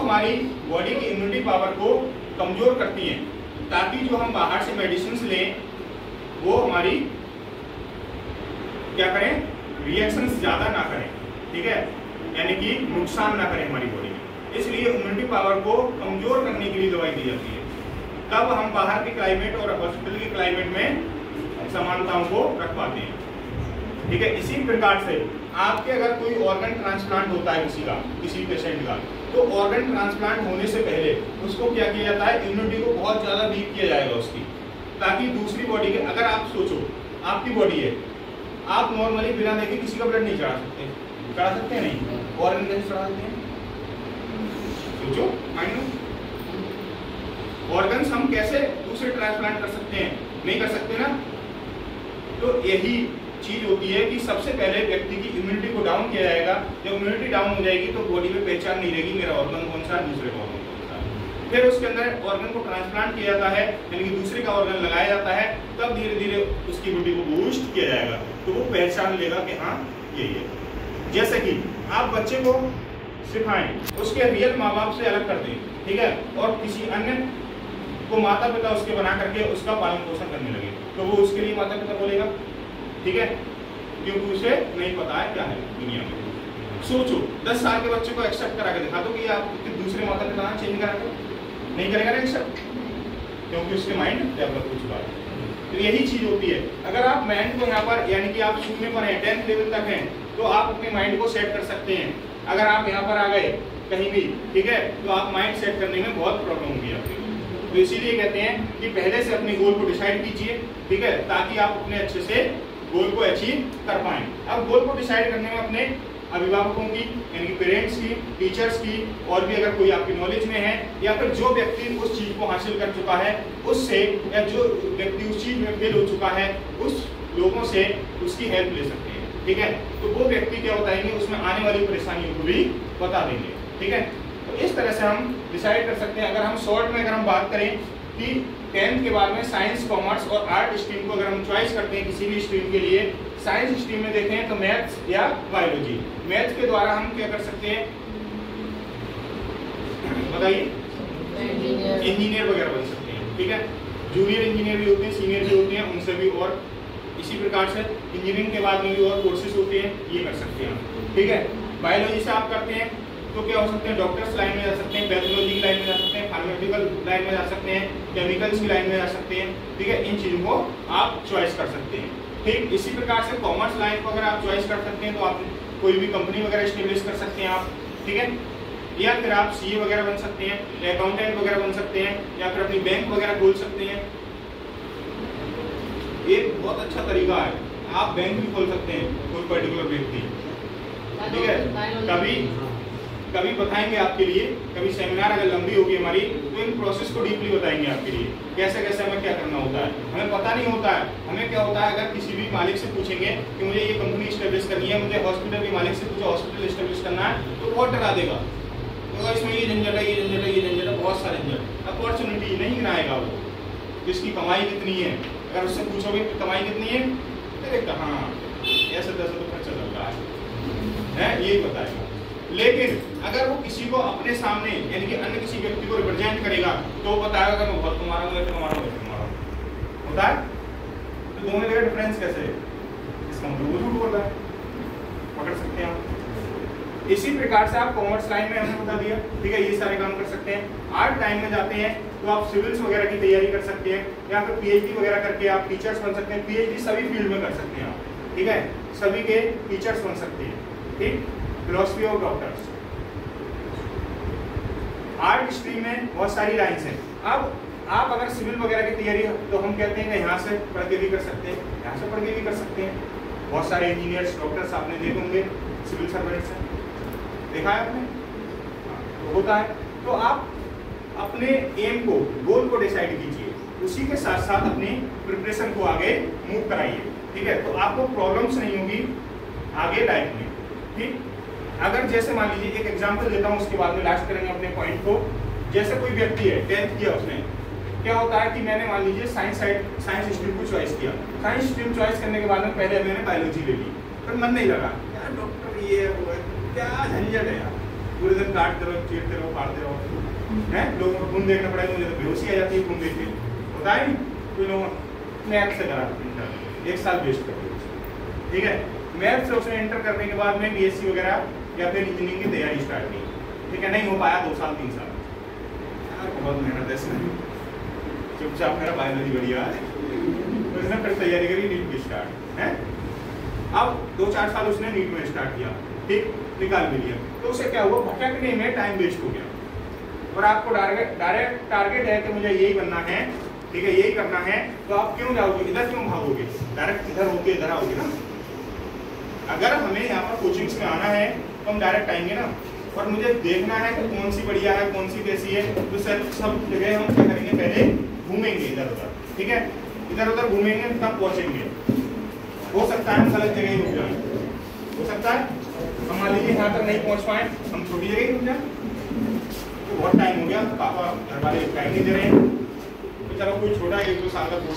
हमारी बॉडी की immunity power को कमजोर करती हैं, ताकि जो हम बाहर से मेडिसिन लें वो हमारी क्या करें, रिएक्शंस ज्यादा ना करें, ठीक है, यानी कि नुकसान ना करें हमारी बॉडी में। इसलिए इम्यूनिटी पावर को कमजोर करने के लिए दवाई दी जाती है। तब हम बाहर के क्लाइमेट और हॉस्पिटल के क्लाइमेट में समानताओं को रख पाते हैं, ठीक है। इसी प्रकार से आपके अगर कोई ऑर्गन ट्रांसप्लांट होता है किसी पेशेंट का, तो ऑर्गन ट्रांसप्लांट होने से पहले उसको क्या किया जाता है, इम्यूनिटी को बहुत ज्यादा वीक किया जाएगा उसकी, ताकि दूसरी बॉडी के, अगर आप सोचो आपकी बॉडी है, आप नॉर्मली बिना देखे किसी का ब्लड नहीं चढ़ा सकते, चढ़ा सकते हैं नहीं, ऑर्गन कैसे चढ़ा सकते हैं, सोचो माइंड में। ऑर्गन्स हम कैसे दूसरे ट्रांसप्लांट कर सकते हैं, नहीं कर सकते ना। तो यही चीज होती है कि सबसे पहले व्यक्ति की इम्यूनिटी को डाउन किया जाएगा। जब इम्यूनिटी डाउन हो जाएगी तो बॉडी में पहचान नहीं रहेगी मेरा ऑर्गन कौन सा है, दूसरे का ऑर्गन कौन सा है। फिर उसके अंदर ऑर्गन को ट्रांसप्लांट किया जाता है, यानी कि दूसरे का ऑर्गन लगाया जाता है, तब धीरे धीरे उसकी इम्यूनिटी को बूस्ट किया जाएगा, तो वो पहचान लेगा कि हाँ यही है। जैसे कि आप बच्चे को सिखाएं, उसके रियल माँ बाप से अलग कर दें, ठीक है, और किसी अन्य को माता पिता उसके बना करके उसका पालन पोषण करने लगे, तो वो उसके लिए माता पिता बोलेगा, ठीक है, क्योंकि उसे नहीं पता है क्या है दुनिया में। सोचो 10 साल के बच्चे को एक्सेप्ट करा के दिखा दो कि आप दूसरे माता पिता चेंज करा दो, नहीं करेगा ना एक्सेप्ट, क्योंकि उसके माइंड डेवलप हो चुका है। तो यही चीज होती है, अगर आप माइंड को यहाँ पर, यानी कि आप शून्य पर हैं, 10th लेवल तक हैं, तो आप अपने माइंड को सेट कर सकते हैं। अगर आप यहाँ पर आ गए कहीं भी, ठीक है, तो आप माइंड सेट करने में बहुत प्रॉब्लम होगी आपकी। तो इसीलिए कहते हैं कि पहले से अपने गोल को डिसाइड कीजिए, ठीक है, ताकि आप अपने अच्छे से गोल को अचीव कर पाएं। अब गोल को डिसाइड करने में अपने अभिभावकों की, यानी कि पेरेंट्स की, टीचर्स की, और भी अगर कोई आपकी नॉलेज में है, या फिर जो व्यक्ति उस चीज को हासिल कर चुका है उससे, या जो व्यक्ति उस चीज में फेल हो चुका है उस लोगों से उसकी हेल्प ले सकते हैं, ठीक है। तो वो व्यक्ति क्या बताएंगे, उसमें आने वाली परेशानियों को भी बता देंगे, ठीक है। तो इस तरह से हम डिसाइड कर सकते हैं। अगर हम शॉर्ट में अगर हम बात करें कि 10th के बाद में साइंस, कॉमर्स और आर्ट स्ट्रीम को अगर हम चॉइस करते हैं किसी भी स्ट्रीम के लिए, साइंस स्ट्रीम में देखें तो मैथ्स या बायोलॉजी। मैथ्स के द्वारा हम क्या कर सकते हैं बताइए, इंजीनियर वगैरह बन सकते हैं, ठीक है। जूनियर इंजीनियर भी होते हैं, सीनियर भी होते हैं, उनसे भी, और इसी प्रकार से इंजीनियरिंग के बाद में भी और कोर्सेज होते हैं, ये कर सकते हैं, ठीक है। बायोलॉजी से आप करते हैं तो क्या हो सकते हैं, डॉक्टर्स लाइन में जा सकते हैं, पैथोलॉजी की लाइन में जा सकते हैं, फार्मास्यूटिकल लाइन में जा सकते हैं, केमिकल्स की लाइन में जा सकते हैं, ठीक है। इन चीजों को आप चॉइस कर सकते हैं, ठीक। इसी प्रकार से कॉमर्स लाइन को अगर आप चॉइस कर सकते हैं तो आप कोई भी कंपनी वगैरह एस्टेब्लिश कर सकते हैं आप, ठीक है, या फिर आप सीए वगैरह बन सकते हैं, अकाउंटेंट वगैरह बन सकते हैं, या फिर अपनी बैंक वगैरह खोल सकते हैं। एक बहुत अच्छा तरीका है, आप बैंक भी खोल सकते हैं, कोई पर्टिकुलर व्यक्ति, ठीक है। कभी बताएंगे आपके लिए, कभी सेमिनार अगर लंबी होगी हमारी तो इन प्रोसेस को डीपली बताएंगे आपके लिए, कैसे कैसे हमें क्या करना होता है। हमें पता नहीं होता है, हमें क्या होता है, अगर किसी भी मालिक से पूछेंगे कि मुझे ये कंपनी स्टेब्लिश करनी है, मुझे हॉस्पिटल के मालिक से पूछे हॉस्पिटल स्टेब्लिश करना है, तो बहुत डरा देगा, तो इसमें ये झंझट है, ये झंझट है, ये झंझट है, बहुत सारे झंझट। अपॉर्चुनिटी नहीं गिनाएगा वो, जिसकी कमाई कितनी है, अगर उससे पूछोगे कि कमाई कितनी है, अरे कहाँ, ऐसे तैसे तो खर्चा चल रहा है, यही बताएगा। लेकिन अगर वो किसी को अपने सामने, यानी कि अन्य किसी व्यक्ति को रिप्रेजेंट करेगा, तो वो बताएगा कि मैं बहुत कमा रहा हूँ, ऐसे कमा रहा हूँ, ऐसे कमा रहा हूँ, होता है। तो दोनों में डिफरेंस कैसे है, इसका मतलब वो झूठ बोल रहा है, पकड़ सकते हैं आप। इसी प्रकार से आप कॉमर्स लाइन में हमने बता दिया, ठीक है, ये सारे काम कर सकते हैं। आर्ट लाइन में जाते हैं तो आप सिविल्स वगैरह की तैयारी कर सकते हैं, या फिर पीएचडी वगैरह करके आप टीचर्स बन सकते हैं। पीएचडी सभी फील्ड में कर सकते हैं आप, ठीक है, सभी के टीचर्स बन सकते हैं, ठीक। Philosophy of doctors, art stream में बहुत सारी लाइन्स हैं। अब आप अगर सिविल वगैरह की तैयारी, तो हम कहते हैं कि यहाँ से पढ़ के भी कर सकते हैं, यहाँ से पढ़ के भी कर सकते हैं। बहुत सारे इंजीनियर्स, डॉक्टर्स आपने देखे होंगे, सिविल सर्वेंट्स हैं, देखा है आपने, तो होता है। तो आप अपने एम को, गोल को डिसाइड कीजिए, उसी के साथ साथ अपनी प्रिपरेशन को आगे मूव कराइए, ठीक है। तो आपको प्रॉब्लम्स नहीं होगी आगे लाइफ में, ठीक। अगर जैसे मान लीजिए, एक एग्जांपल देता हूँ, उसके बाद में लास्ट करेंगे अपने पॉइंट को। जैसे कोई व्यक्ति है, 10th किया उसने, क्या होता है कि मैंने मान लीजिए साइंस स्ट्रीम को चॉइस किया। साइंस स्ट्रीम चॉइस करने के बाद में पहले मैंने बायोलॉजी ले ली, फिर मन नहीं लगा, यार डॉक्टर ये वो है, क्या झंझट है यार, पूरे दिन काटते रहो, चीरते रहो, फाड़ते रहो, हैं? लोगों को खून देखना पड़ेगा, मुझे तो बेहोशी आ जाती है खून देख के, होता है नहीं? कोई लोग मैथ से करा इंटर 1 साल वेस्ट कर दिया, ठीक है। मैथ से उसने इंटर करने के बाद में बीएससी वगैरह या फिर इंजीनियरिंग की तैयारी स्टार्ट की, ठीक है, नहीं हो पाया 2 साल 3 साल, यार बहुत मेहनत है इसमें, चुपचाप मेरा बायोलॉजी बढ़िया है, तो उसने फिर तैयारी करी नीट की स्टार्ट है। अब 2-4 साल उसने नीट में स्टार्ट किया, ठीक, निकाल भी लिया, तो उसे क्या हुआ, भटकने में टाइम वेस्ट हो गया। और आपको डायरेक्ट टारगेट है कि मुझे यही बनना है, ठीक है, यही करना है, तो आप क्यों जाओगे इधर, क्यों भागोगे, डायरेक्ट इधर होके इधर आओगे ना। अगर हमें यहाँ पर कोचिंग्स में आना है तो हम डायरेक्ट आएंगे ना, और मुझे देखना है कि कौन सी बढ़िया है, कौन सी कैसी है, तो सब जगह हम क्या करेंगे, पहले घूमेंगे इधर उधर, ठीक है, इधर उधर घूमेंगे तब पहुंचेंगे। हो सकता है हम गलत जगह ही रुक जाए, हो सकता है हम मान लीजिए यहाँ तक नहीं पहुँच पाए, हम छोटी जगह ही रुक जाए, तो बहुत टाइम हो गया, पापा घर वाले टाइम नहीं दे रहे हैं, तो चलो कोई छोटा 1-2 साल का कोर्स